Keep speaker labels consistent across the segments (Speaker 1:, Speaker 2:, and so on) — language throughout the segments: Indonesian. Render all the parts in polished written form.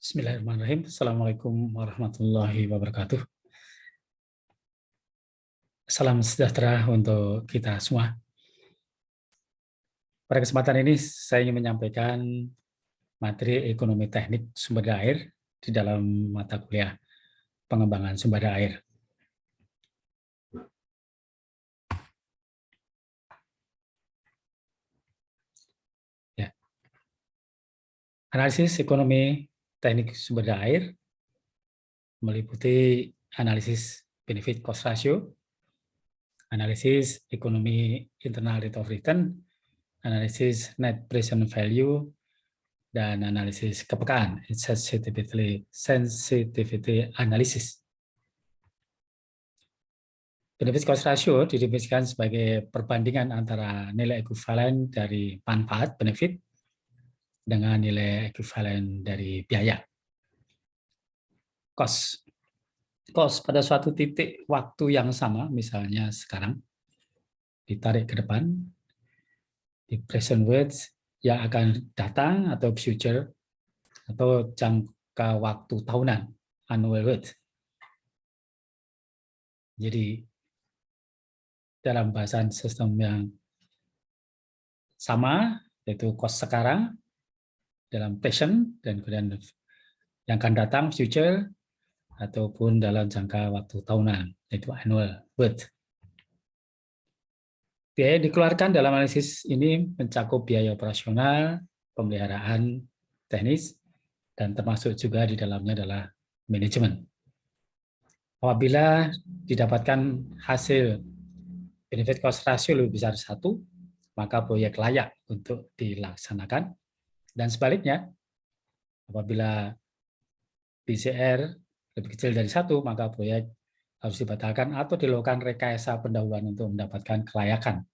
Speaker 1: Bismillahirrahmanirrahim. Assalamualaikum warahmatullahi wabarakatuh. Salam sejahtera untuk kita semua. Pada kesempatan ini saya ingin menyampaikan materi ekonomi teknik sumber daya air di dalam mata kuliah pengembangan sumber daya air. Ya. Analisis ekonomi teknik sumber daya air meliputi analisis benefit cost ratio, analisis ekonomi internal rate of return, analisis net present value, dan analisis kepekaan, sensitivity analysis. Benefit cost ratio didefinisikan sebagai perbandingan antara nilai ekuivalen dari manfaat benefit dengan nilai ekuivalen dari biaya. Cost pada suatu titik waktu yang sama, misalnya sekarang, ditarik ke depan, di present worth yang akan datang atau future, atau jangka waktu tahunan, annual worth. Jadi dalam bahasan sistem yang sama, yaitu cost sekarang, dalam present, dan kemudian yang akan datang, future, ataupun dalam jangka waktu tahunan, yaitu annual worth. Biaya yang dikeluarkan dalam analisis ini mencakup biaya operasional, pemeliharaan teknis, dan termasuk juga di dalamnya adalah manajemen. Apabila didapatkan hasil benefit cost ratio lebih besar 1, maka proyek layak untuk dilaksanakan. Dan sebaliknya, apabila BCR lebih kecil dari 1, maka proyek harus dibatalkan atau dilakukan rekayasa pendahuluan untuk mendapatkan kelayakan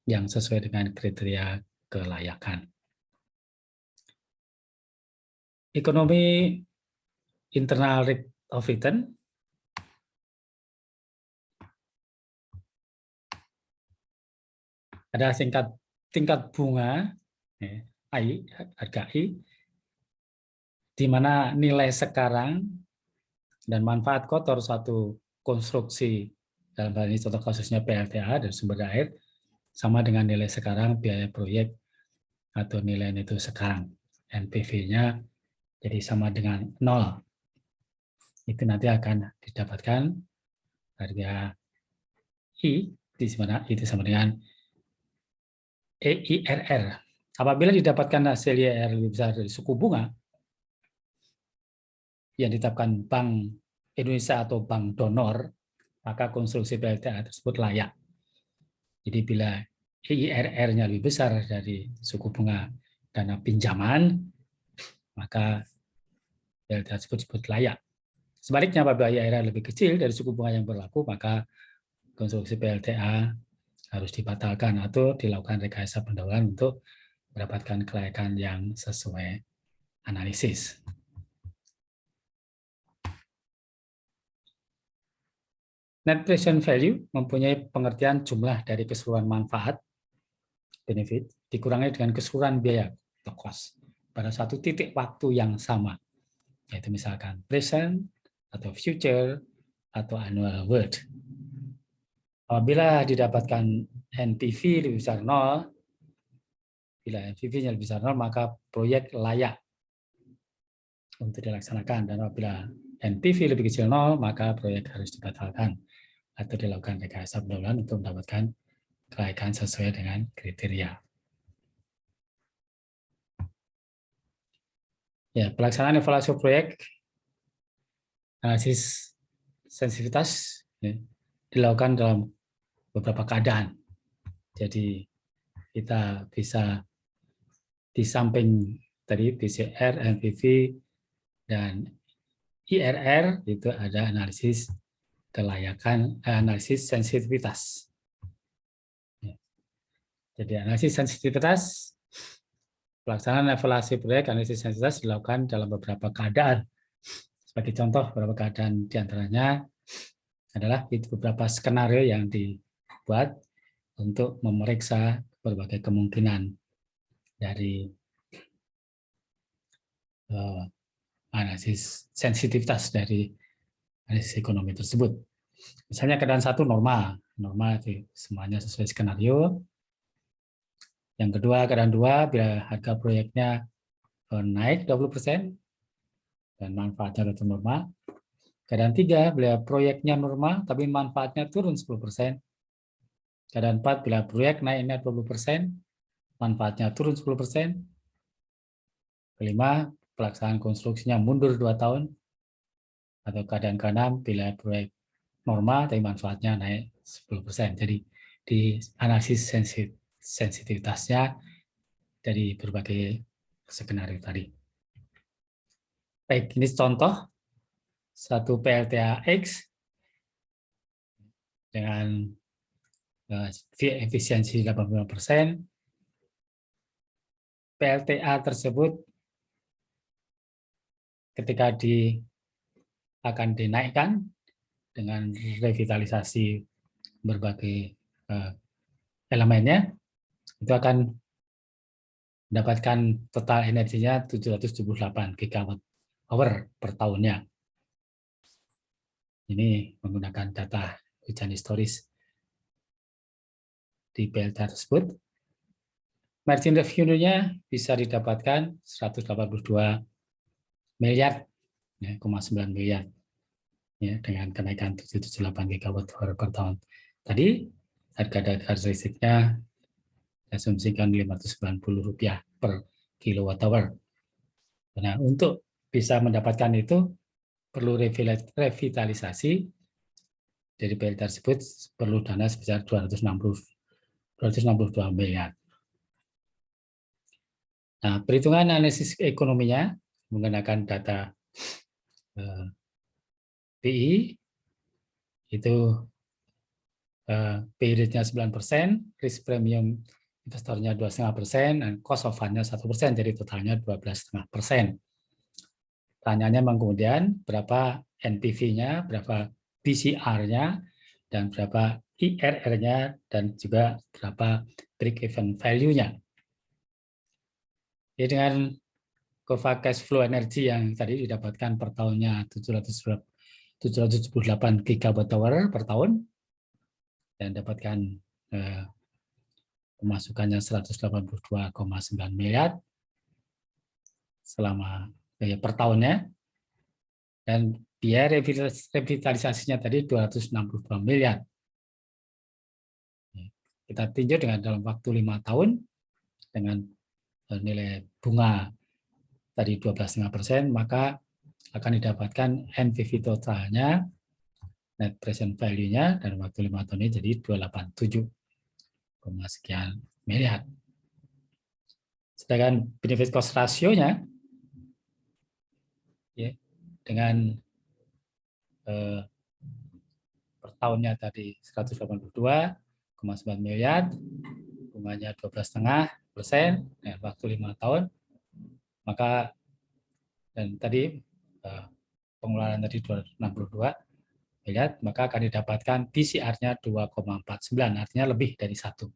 Speaker 1: yang sesuai dengan kriteria kelayakan. Ekonomi internal rate of return ada tingkat bunga I, harga I, di mana nilai sekarang dan manfaat kotor suatu konstruksi, dalam hal ini contoh kasusnya PLTA dan sumber daya air, sama dengan nilai sekarang biaya proyek atau nilai itu sekarang. NPV-nya jadi sama dengan 0. Itu nanti akan didapatkan harga I, di mana itu sama dengan EIRR. Apabila didapatkan hasil IRR lebih besar dari suku bunga yang ditetapkan Bank Indonesia atau bank donor, maka konstruksi PLTA tersebut layak. Jadi bila EIRR-nya lebih besar dari suku bunga dana pinjaman, maka PLTA tersebut disebut layak. Sebaliknya, apabila EIRR lebih kecil dari suku bunga yang berlaku, maka konstruksi PLTA harus dibatalkan atau dilakukan rekayasa pendahuluan untuk mendapatkan kelayakan yang sesuai analisis. Net present value mempunyai pengertian jumlah dari keseluruhan manfaat benefit dikurangi dengan keseluruhan biaya atau cost pada satu titik waktu yang sama, yaitu misalkan present atau future atau annual worth. Apabila didapatkan NPV lebih besar 0, bila NPV-nya lebih besar 0, maka proyek layak untuk dilaksanakan. Dan apabila NPV lebih kecil 0, maka proyek harus dibatalkan atau dilakukan rekayasa pendahuluan untuk mendapatkan kelayakan sesuai dengan kriteria. Ya, pelaksanaan evaluasi proyek, analisis sensitivitas ya, dilakukan dalam beberapa keadaan. Jadi kita bisa di samping tadi BCR, NPV, dan IRR itu ada analisis kelayakan, analisis sensitivitas. Ya. Jadi analisis sensitivitas, pelaksanaan evaluasi proyek analisis sensitivitas dilakukan dalam beberapa keadaan. Sebagai contoh, beberapa keadaan diantaranya adalah beberapa skenario yang dibuat untuk memeriksa berbagai kemungkinan dari analisis sensitivitas dari analisis ekonomi tersebut. Misalnya keadaan satu normal itu semuanya sesuai skenario. Yang kedua, keadaan dua, bila harga proyeknya naik 20% dan manfaatnya tetap normal. Keadaan tiga, bila proyeknya normal tapi manfaatnya turun 10%. Keadaan empat, bila proyek naiknya 20%, manfaatnya turun 10%. Kelima, pelaksanaan konstruksinya mundur 2 tahun. Atau keadaan keenam, bila proyek normal tapi manfaatnya naik 10%. Jadi di analisis sensitivitasnya dari berbagai skenario tadi. Baik, ini contoh satu PLTA X dengan efisiensi 85%. PLTA tersebut ketika akan dinaikkan dengan revitalisasi berbagai elemennya, itu akan mendapatkan total energinya 778 gigawatt-hour per tahunnya. Ini menggunakan data hujan historis di PLTA tersebut. Margin revenue-nya bisa didapatkan 182 miliar, 0,9 miliar, ya, dengan kenaikan 778 gigawatt-hour per tahun. Tadi harga dasar listriknya asumsikan Rp590 per kilowatt-hour. Nah, untuk bisa mendapatkan itu perlu revitalisasi dari PLTA tersebut, perlu dana sebesar 262 miliar. Nah, perhitungan analisis ekonominya menggunakan data PI, itu PI rate-nya 9%, risk premium investornya 2,5%, dan cost of fund-nya 1%, jadi totalnya 12,5%. Pertanyaannya kemudian berapa NPV-nya, berapa BCR-nya, dan berapa IRR-nya, dan juga berapa break-even value-nya. Jadi dengan kurva cash flow energi yang tadi didapatkan per tahunnya 778 gigawatt-hour per tahun, dan dapatkan pemasukannya 182,9 miliar selama per tahunnya, dan biaya revitalisasinya tadi 262 miliar. Kita tinjau dengan dalam waktu 5 tahun dengan nilai bunga tadi 12,5%, maka akan didapatkan NPV totalnya, net present value-nya dalam waktu 5 tahun ini jadi 287, sekian miliar. Sedangkan benefit cost ratio-nya ya, dengan per tahunnya tadi 182,9 miliar, bunganya 12,5% waktu 5 tahun, maka dan tadi pengeluaran tadi 262 miliar, maka akan didapatkan PCR-nya 2,49, artinya lebih dari 1.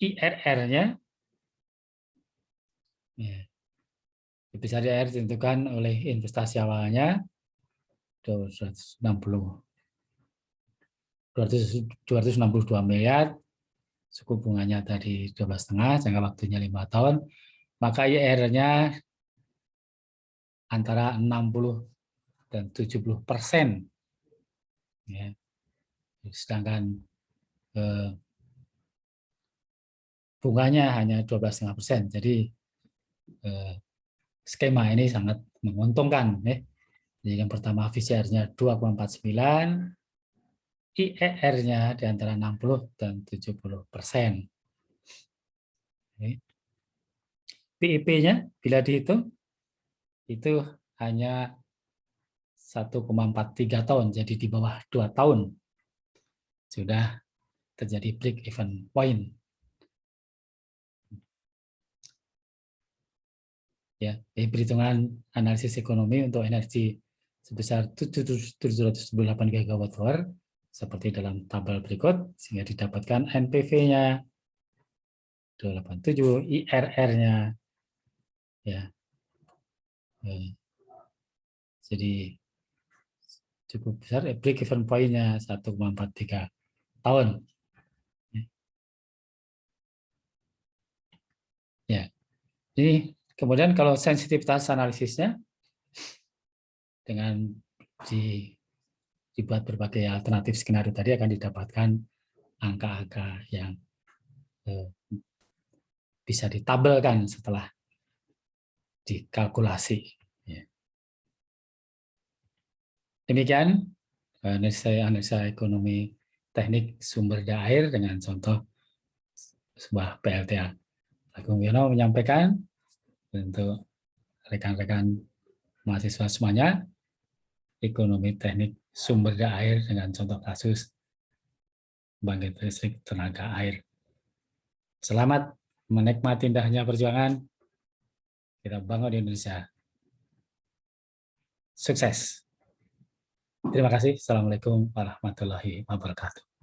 Speaker 1: IRR-nya ya, bisa ditentukan oleh investasi awalnya 262 miliar, suku bunganya tadi 12,5, jangka waktunya 5 tahun, maka IRR-nya antara 60 dan 70%. Ya. Sedangkan bunganya hanya 12,5%. Jadi skema ini sangat menguntungkan. Ya. Jadi yang pertama PCR-nya 2,49, IRR-nya di antara 60 dan 70%. PIP-nya bila dihitung itu hanya 1,43 tahun, jadi di bawah 2 tahun sudah terjadi break even point. Ya, perhitungan analisis ekonomi untuk energi sebesar 778 gigawatt-hour seperti dalam tabel berikut, sehingga didapatkan NPV-nya 287, IRR-nya ya Jadi cukup besar, break even point-nya 1,43 tahun. Ya, ini kemudian kalau sensitivitas analisisnya dengan dibuat berbagai alternatif skenario tadi akan didapatkan angka-angka yang bisa ditabelkan setelah dikalkulasi. Demikian analisa ekonomi teknik sumber daya air dengan contoh sebuah PLTA. Agung Yono menyampaikan untuk rekan-rekan mahasiswa semuanya, ekonomi teknik sumber daya air dengan contoh kasus pembangkit listrik tenaga air. Selamat menikmati indahnya perjuangan. Kita bangun Indonesia. Sukses. Terima kasih. Assalamualaikum warahmatullahi wabarakatuh.